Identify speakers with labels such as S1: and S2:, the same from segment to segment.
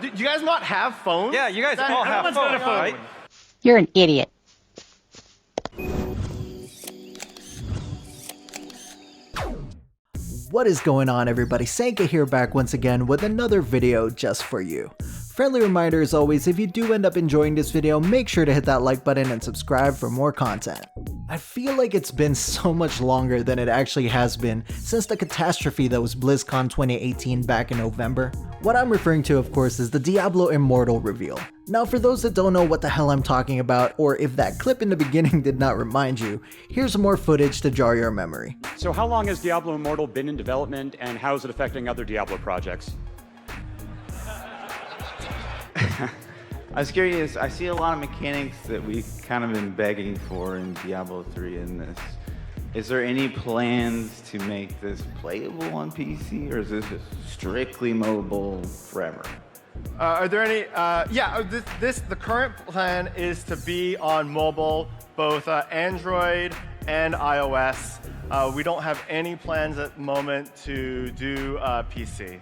S1: Do you guys not have phones?
S2: Yeah, you guys all have phones, right?
S3: You're an idiot.
S4: What is going on, everybody? Xaenca here, back once again with another video just for you. Friendly reminder as always, if you do end up enjoying this video, make sure to hit that like button and subscribe for more content. I feel like it's been so much longer than it actually has been since the catastrophe that was BlizzCon 2018 back in November. What I'm referring to, of course, is the Diablo Immortal reveal. Now, for those that don't know what the hell I'm talking about, or if that clip in the beginning did not remind you, here's more footage to jar your memory.
S5: So how long has Diablo Immortal been in development, and how is it affecting other Diablo projects?
S6: I was curious, I see a lot of mechanics that we've kind of been begging for in Diablo 3 in this. Is there any plans to make this playable on PC, or is this strictly mobile forever?
S1: Are there any, the current plan is to be on mobile, both Android and iOS. We don't have any plans at the moment to do PC.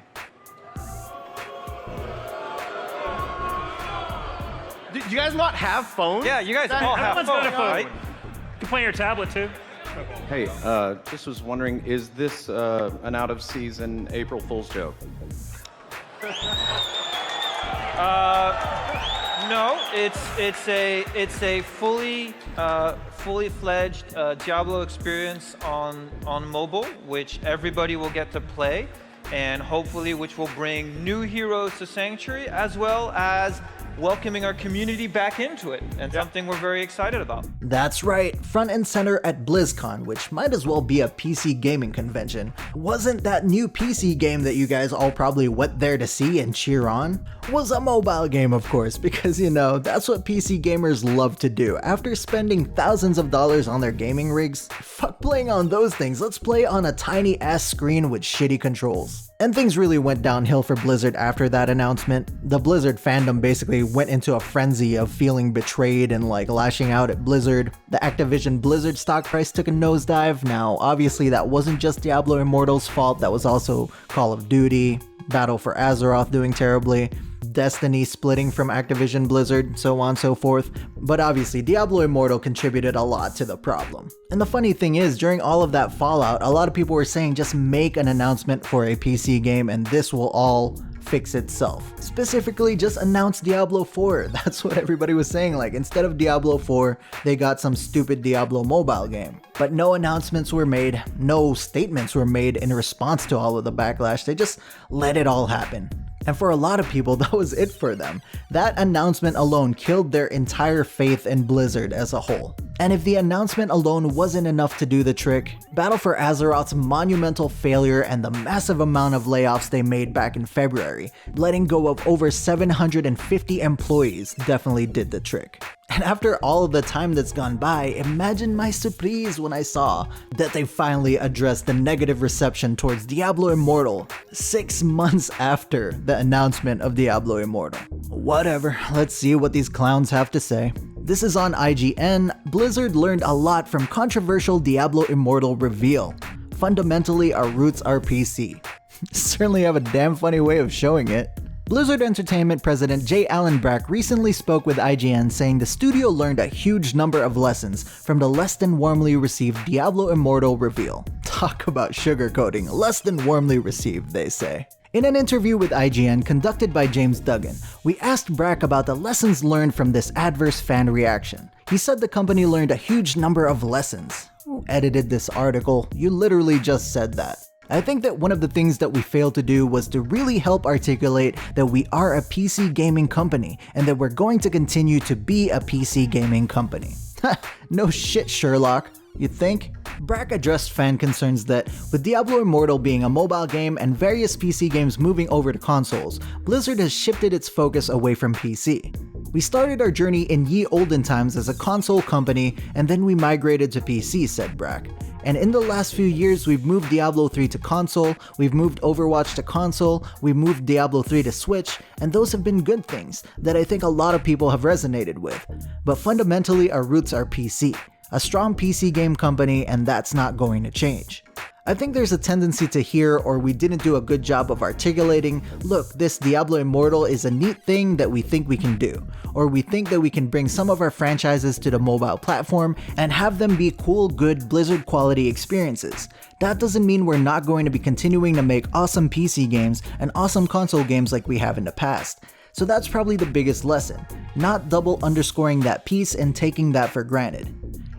S1: Do you guys not have phones?
S2: Yeah, you guys all have phones, right?
S7: You can play on your tablet too.
S8: Hey, just was wondering, is this an out-of-season April Fool's joke?
S2: No, it's a fully fledged Diablo experience on mobile, which everybody will get to play, and hopefully which will bring new heroes to Sanctuary, as well as welcoming our community back into it, and something we're very excited about.
S4: That's right, front and center at BlizzCon, which might as well be a PC gaming convention, wasn't that new PC game that you guys all probably went there to see and cheer on? Was a mobile game, of course, because you know, that's what PC gamers love to do. After spending thousands of dollars on their gaming rigs, fuck playing on those things, let's play on a tiny ass screen with shitty controls. And things really went downhill for Blizzard after that announcement. The Blizzard fandom basically went into a frenzy of feeling betrayed and like lashing out at Blizzard. The Activision Blizzard stock price took a nosedive. Now, obviously that wasn't just Diablo Immortal's fault, that was also Call of Duty, Battle for Azeroth doing terribly, Destiny splitting from Activision Blizzard, so on and so forth. But obviously, Diablo Immortal contributed a lot to the problem. And the funny thing is, during all of that fallout, a lot of people were saying just make an announcement for a PC game and this will all fix itself. Specifically, just announce Diablo 4. That's what everybody was saying. Like, instead of Diablo 4, they got some stupid Diablo mobile game. But no announcements were made, no statements were made in response to all of the backlash. They just let it all happen. And for a lot of people, that was it for them. That announcement alone killed their entire faith in Blizzard as a whole. And if the announcement alone wasn't enough to do the trick, Battle for Azeroth's monumental failure and the massive amount of layoffs they made back in February, letting go of over 750 employees, definitely did the trick. And after all of the time that's gone by, imagine my surprise when I saw that they finally addressed the negative reception towards Diablo Immortal 6 months after the announcement of Diablo Immortal. Whatever, let's see what these clowns have to say. This is on IGN. Blizzard learned a lot from controversial Diablo Immortal reveal. Fundamentally, our roots are PC. Certainly have a damn funny way of showing it. Blizzard Entertainment president J. Allen Brack recently spoke with IGN saying the studio learned a huge number of lessons from the less than warmly received Diablo Immortal reveal. Talk about sugarcoating, less than warmly received, they say. In an interview with IGN conducted by James Duggan, we asked Brack about the lessons learned from this adverse fan reaction. He said the company learned a huge number of lessons. Who edited this article? You literally just said that. I think that one of the things that we failed to do was to really help articulate that we are a PC gaming company and that we're going to continue to be a PC gaming company. No shit, Sherlock. You think? Brack addressed fan concerns that, with Diablo Immortal being a mobile game and various PC games moving over to consoles, Blizzard has shifted its focus away from PC. We started our journey in ye olden times as a console company, and then we migrated to PC, said Brack. And in the last few years, we've moved Diablo 3 to console, we've moved Overwatch to console, we've moved Diablo 3 to Switch, and those have been good things that I think a lot of people have resonated with. But fundamentally, our roots are PC. A strong PC game company, and that's not going to change. I think there's a tendency to hear, or we didn't do a good job of articulating, look, this Diablo Immortal is a neat thing that we think we can do, or we think that we can bring some of our franchises to the mobile platform and have them be cool, good, Blizzard quality experiences. That doesn't mean we're not going to be continuing to make awesome PC games and awesome console games like we have in the past. So that's probably the biggest lesson, not double underscoring that piece and taking that for granted.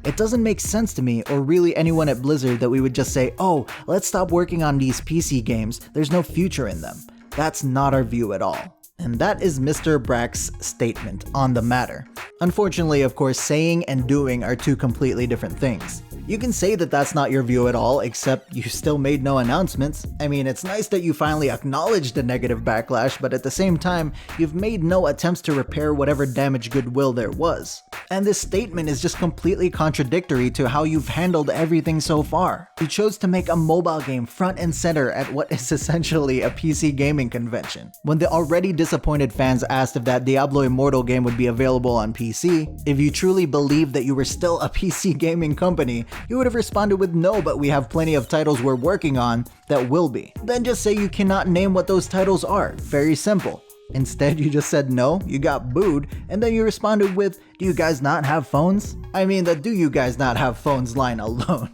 S4: It doesn't make sense to me, or really anyone at Blizzard, that we would just say, oh, let's stop working on these PC games, there's no future in them. That's not our view at all. And that is Mr. Brack's statement on the matter. Unfortunately, of course, saying and doing are two completely different things. You can say that that's not your view at all, except you still made no announcements. I mean, it's nice that you finally acknowledged the negative backlash, but at the same time, you've made no attempts to repair whatever damaged goodwill there was. And this statement is just completely contradictory to how you've handled everything so far. You chose to make a mobile game front and center at what is essentially a PC gaming convention. When the already disappointed fans asked if that Diablo Immortal game would be available on PC, if you truly believed that you were still a PC gaming company, you would have responded with no, but we have plenty of titles we're working on that will be. Then just say you cannot name what those titles are. Very simple. Instead, you just said no, you got booed, and then you responded with, do you guys not have phones? I mean, the do you guys not have phones line alone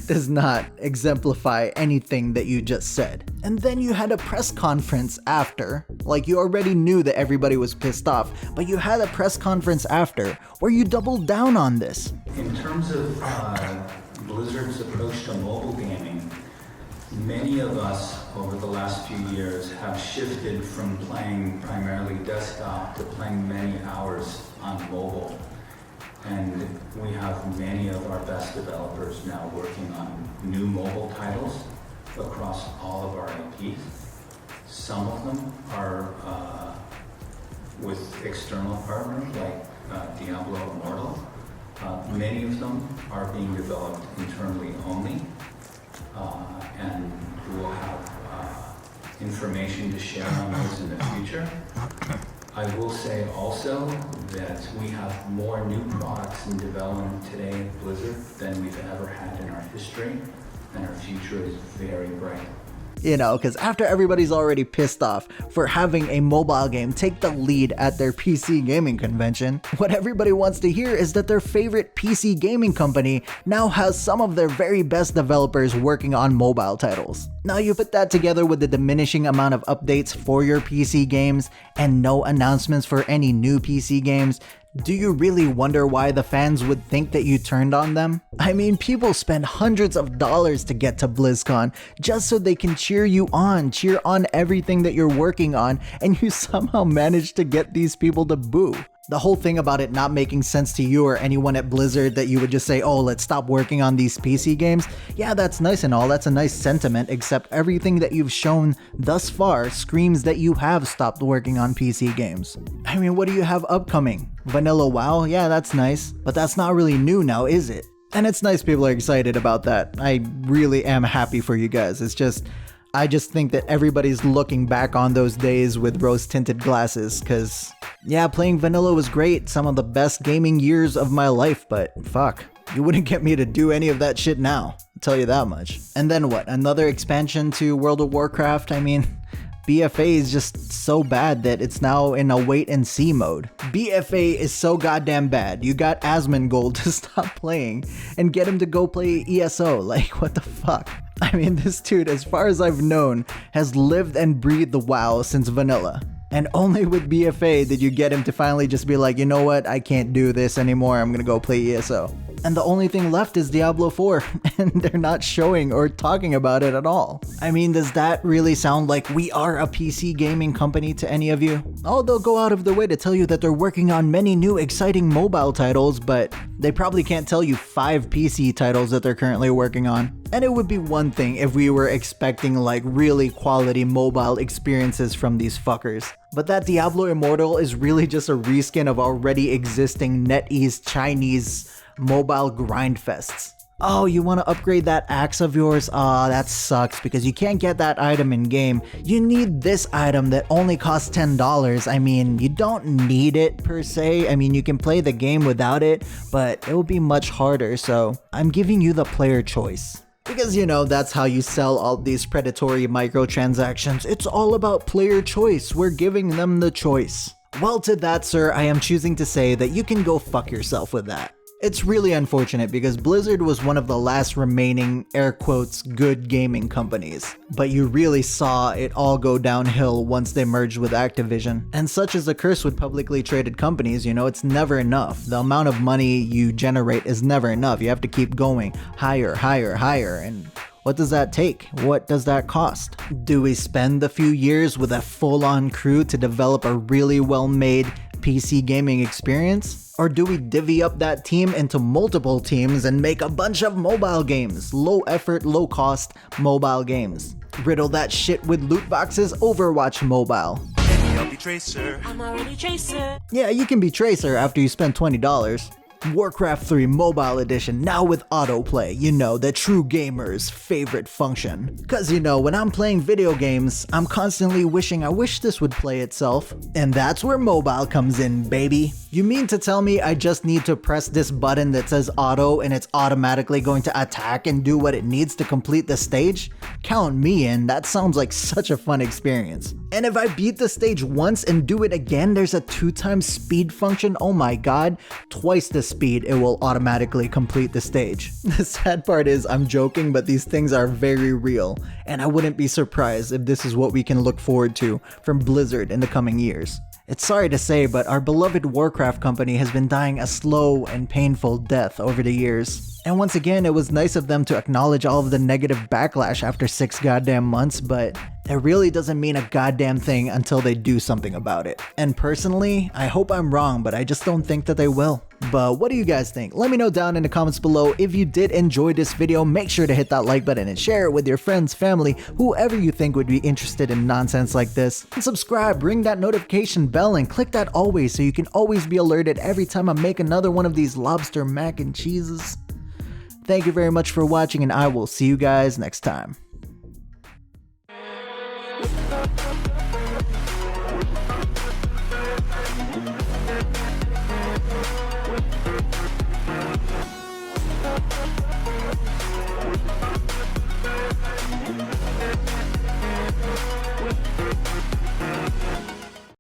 S4: does not exemplify anything that you just said. And then you had a press conference after, like you already knew that everybody was pissed off, but you had a press conference after where you doubled down on this.
S3: In terms of Blizzard's approach to mobile gaming, many of us over the last few years have shifted from playing primarily desktop to playing many hours on mobile. And we have many of our best developers now working on new mobile titles across all of our IPs. Some of them are with external partners like Diablo Immortal. Many of them are being developed internally only, and we will have information to share on those in the future. I will say also that we have more new products in development today at Blizzard than we've ever had in our history, and our future is very bright.
S4: You know, because after everybody's already pissed off for having a mobile game take the lead at their PC gaming convention, what everybody wants to hear is that their favorite PC gaming company now has some of their very best developers working on mobile titles. Now you put that together with the diminishing amount of updates for your PC games and no announcements for any new PC games. Do you really wonder why the fans would think that you turned on them? I mean, people spend hundreds of dollars to get to BlizzCon just so they can cheer on everything that you're working on, and you somehow managed to get these people to boo. The whole thing about it not making sense to you or anyone at Blizzard that you would just say, oh, let's stop working on these PC games. Yeah, that's nice and all. That's a nice sentiment, except everything that you've shown thus far screams that you have stopped working on PC games. I mean, what do you have upcoming? Vanilla WoW? Yeah, that's nice. But that's not really new now, is it? And it's nice people are excited about that. I really am happy for you guys. I just think that everybody's looking back on those days with rose-tinted glasses, because, yeah, playing vanilla was great, some of the best gaming years of my life, but fuck, you wouldn't get me to do any of that shit now, I'll tell you that much. And then what, another expansion to World of Warcraft? I mean, BFA is just so bad that it's now in a wait-and-see mode. BFA is so goddamn bad, you got Asmongold to stop playing and get him to go play ESO, like what the fuck? I mean, this dude, as far as I've known, has lived and breathed the WoW since vanilla. And only with BFA did you get him to finally just be like, you know what, I can't do this anymore, I'm gonna go play ESO. And the only thing left is Diablo 4, and they're not showing or talking about it at all. I mean, does that really sound like we are a PC gaming company to any of you? Oh, they'll go out of their way to tell you that they're working on many new exciting mobile titles, but they probably can't tell you 5 PC titles that they're currently working on. And it would be one thing if we were expecting like really quality mobile experiences from these fuckers. But that Diablo Immortal is really just a reskin of already existing NetEase Chinese mobile grind fests. Oh, you want to upgrade that axe of yours? Aw, that sucks because you can't get that item in game. You need this item that only costs $10. I mean, you don't need it per se. I mean, you can play the game without it, but it will be much harder, so I'm giving you the player choice. Because you know, that's how you sell all these predatory microtransactions. It's all about player choice. We're giving them the choice. Well, to that, sir, I am choosing to say that you can go fuck yourself with that. It's really unfortunate because Blizzard was one of the last remaining, air quotes, good gaming companies. But you really saw it all go downhill once they merged with Activision. And such is the curse with publicly traded companies, you know, it's never enough. The amount of money you generate is never enough. You have to keep going higher, higher, higher. And what does that take? What does that cost? Do we spend a few years with a full-on crew to develop a really well-made PC gaming experience? Or do we divvy up that team into multiple teams and make a bunch of mobile games? Low effort, low cost mobile games. Riddle that shit with loot boxes, Overwatch Mobile.
S9: I'll be Tracer. I'm already Tracer.
S4: Yeah, you can be Tracer after you spend $20. Warcraft 3 Mobile Edition, now with autoplay, you know, the true gamer's favorite function. Cause you know, when I'm playing video games, I'm constantly wishing I wish this would play itself. And that's where mobile comes in, baby. You mean to tell me I just need to press this button that says auto and it's automatically going to attack and do what it needs to complete the stage? Count me in, that sounds like such a fun experience. And if I beat the stage once and do it again, there's a 2x speed function, oh my god, twice the speed it will automatically complete the stage. The sad part is I'm joking, but these things are very real, and I wouldn't be surprised if this is what we can look forward to from Blizzard in the coming years. It's sorry to say, but our beloved Warcraft company has been dying a slow and painful death over the years. And once again, it was nice of them to acknowledge all of the negative backlash after 6 goddamn months, but it really doesn't mean a goddamn thing until they do something about it. And personally, I hope I'm wrong, but I just don't think that they will. But what do you guys think? Let me know down in the comments below. If you did enjoy this video, make sure to hit that like button and share it with your friends, family, whoever you think would be interested in nonsense like this. And subscribe, ring that notification bell, and click that always so you can always be alerted every time I make another one of these lobster mac and cheeses. Thank you very much for watching, and I will see you guys next time.